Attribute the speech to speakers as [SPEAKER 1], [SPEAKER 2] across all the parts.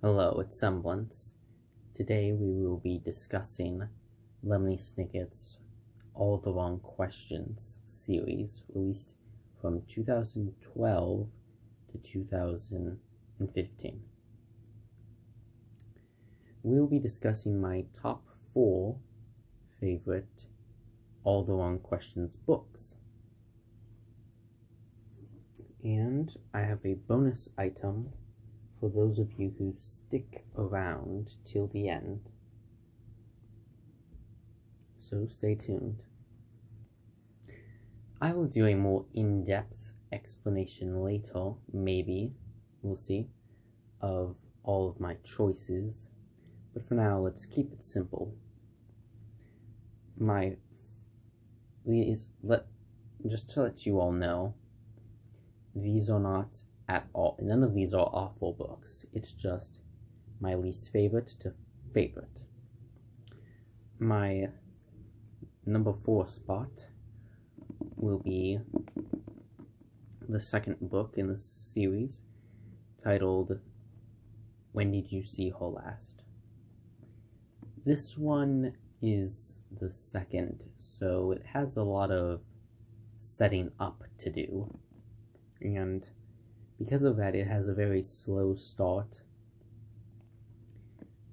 [SPEAKER 1] Hello, it's Semblance. Today we will be discussing Lemony Snicket's All the Wrong Questions series, released from 2012 to 2015. We will be discussing my top 4 favorite All the Wrong Questions books. And I have a bonus item for those of you who stick around till the end. So stay tuned. I will do a more in-depth explanation later, maybe, we'll see, of all of my choices. But for now, let's keep it simple. Just to let you all know, these are not at all, none of these are awful books. It's just my least favorite to favorite. My number 4 spot will be the second book in the series, titled When Did You See Her Last? This one is the second, so it has a lot of setting up to do, and because of that, it has a very slow start.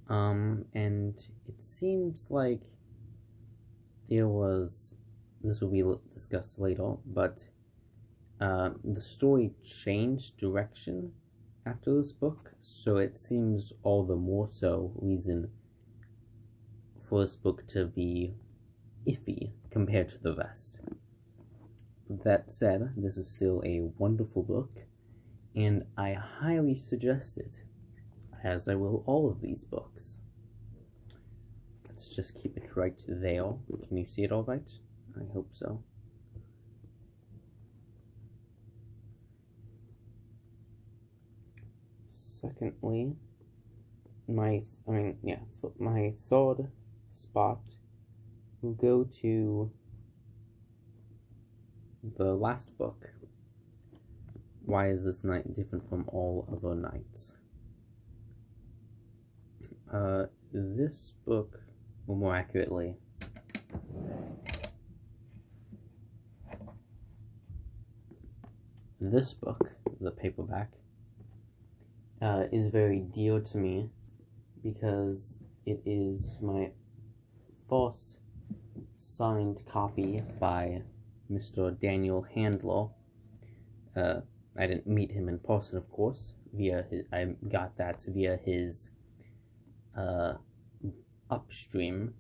[SPEAKER 1] And it seems like this will be discussed later, but the story changed direction after this book, so it seems all the more so reason for this book to be iffy compared to the rest. That said, this is still a wonderful book, and I highly suggest it, as I will all of these books. Let's just keep it right there. Can you see it all right? I hope so. Secondly, my third spot will go to the last book. Why is this night different from all other nights? This book, or more accurately, this book, the paperback, is very dear to me because it is my first signed copy by Mr. Daniel Handler. I didn't meet him in person, of course. I got that via his Upstream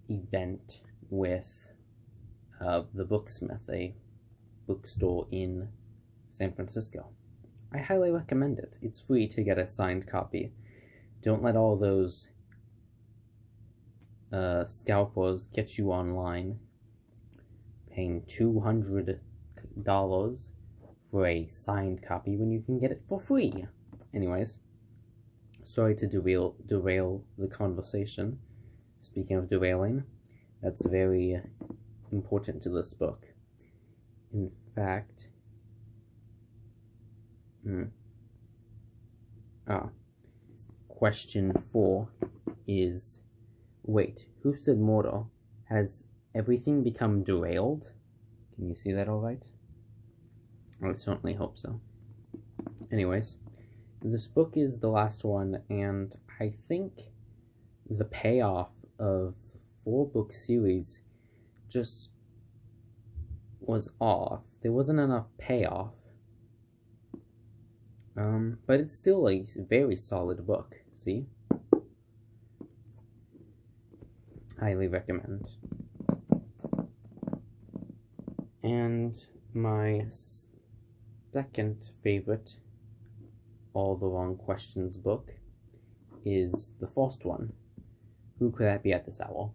[SPEAKER 1] event with the Booksmith, a bookstore in San Francisco. I highly recommend it. It's free to get a signed copy. Don't let all those scalpers get you online paying $200 for a signed copy when you can get it for free. Anyways, sorry to derail the conversation. Speaking of derailing, that's very important to this book. In fact, question 4 is, wait, who said murder? Has everything become derailed? Can you see that all right? I certainly hope so. Anyways, this book is the last one, and I think the payoff of the 4-book series just was off. There wasn't enough payoff. But it's still a very solid book, see? Highly recommend. And my second favorite All the Wrong Questions book is the first one. Who could that be at this hour?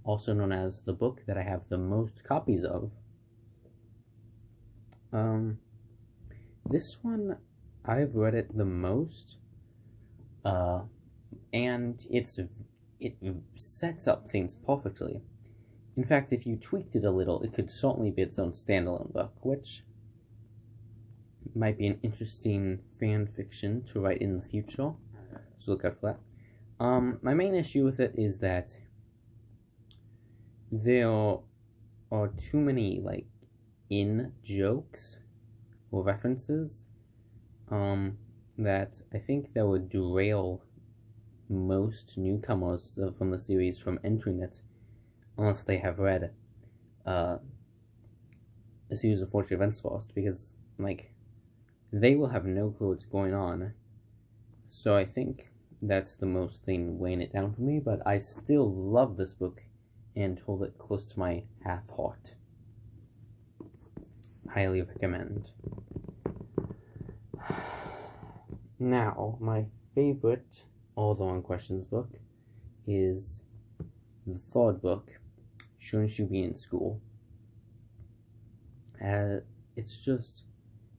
[SPEAKER 1] Also known as the book that I have the most copies of. This one, I've read it the most, and it sets up things perfectly. In fact, if you tweaked it a little, it could certainly be its own standalone book, which might be an interesting fan fiction to write in the future, so look out for that. My main issue with it is that there are too many, like, in-jokes or references that I think that would derail most newcomers from the series from entering it, unless they have read a series of Fortune Events first, because, like, they will have no clue what's going on. So I think that's the most thing weighing it down for me, but I still love this book and hold it close to my half heart. Highly recommend. Now, my favorite All the Wrong Questions book is the third book, Shouldn't You Be in School? It's just,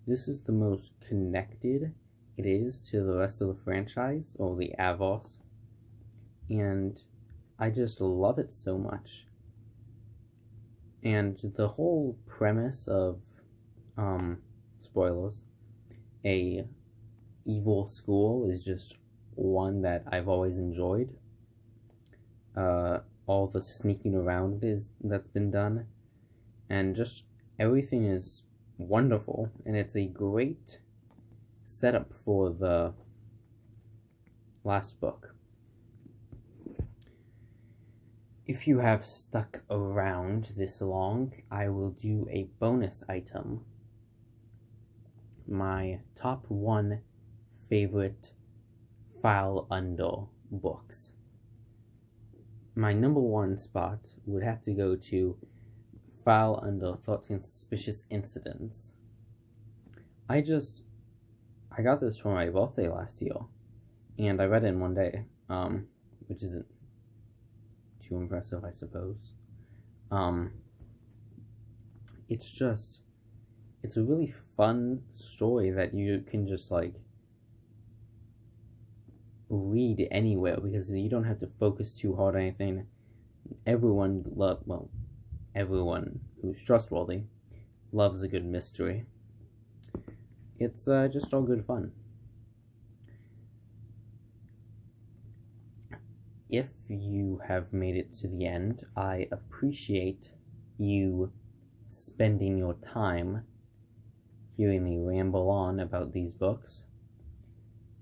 [SPEAKER 1] this is the most connected it is to the rest of the franchise, or the Avos, and I just love it so much. And the whole premise of, spoilers, a evil school is just one that I've always enjoyed. All the sneaking around that's been done, and just everything is wonderful, and it's a great setup for the last book. If you have stuck around this long, I will do a bonus item. My top 1 favorite file under books. My number 1 spot would have to go to File Under 13 Suspicious Incidents. I got this for my birthday last year, and I read it in one day, which isn't too impressive, I suppose. It's a really fun story that you can just, like, read anywhere, because you don't have to focus too hard on anything. Everyone who's trustworthy loves a good mystery. It's just all good fun. If you have made it to the end, I appreciate you spending your time hearing me ramble on about these books.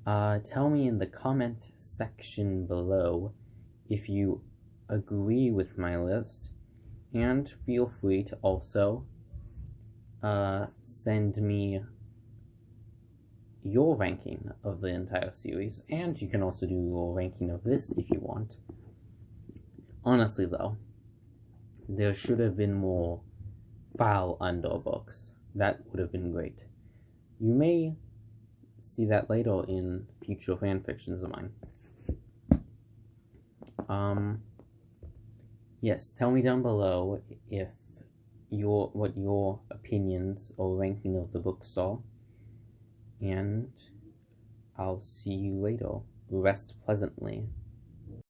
[SPEAKER 1] Tell me in the comment section below if you agree with my list, and feel free to also send me your ranking of the entire series, and you can also do your ranking of this if you want. Honestly though, there should have been more File Under books. That would have been great. You may see that later in future fanfictions of mine. Yes, tell me down below if what your opinions or ranking of the books are, and I'll see you later. Rest pleasantly.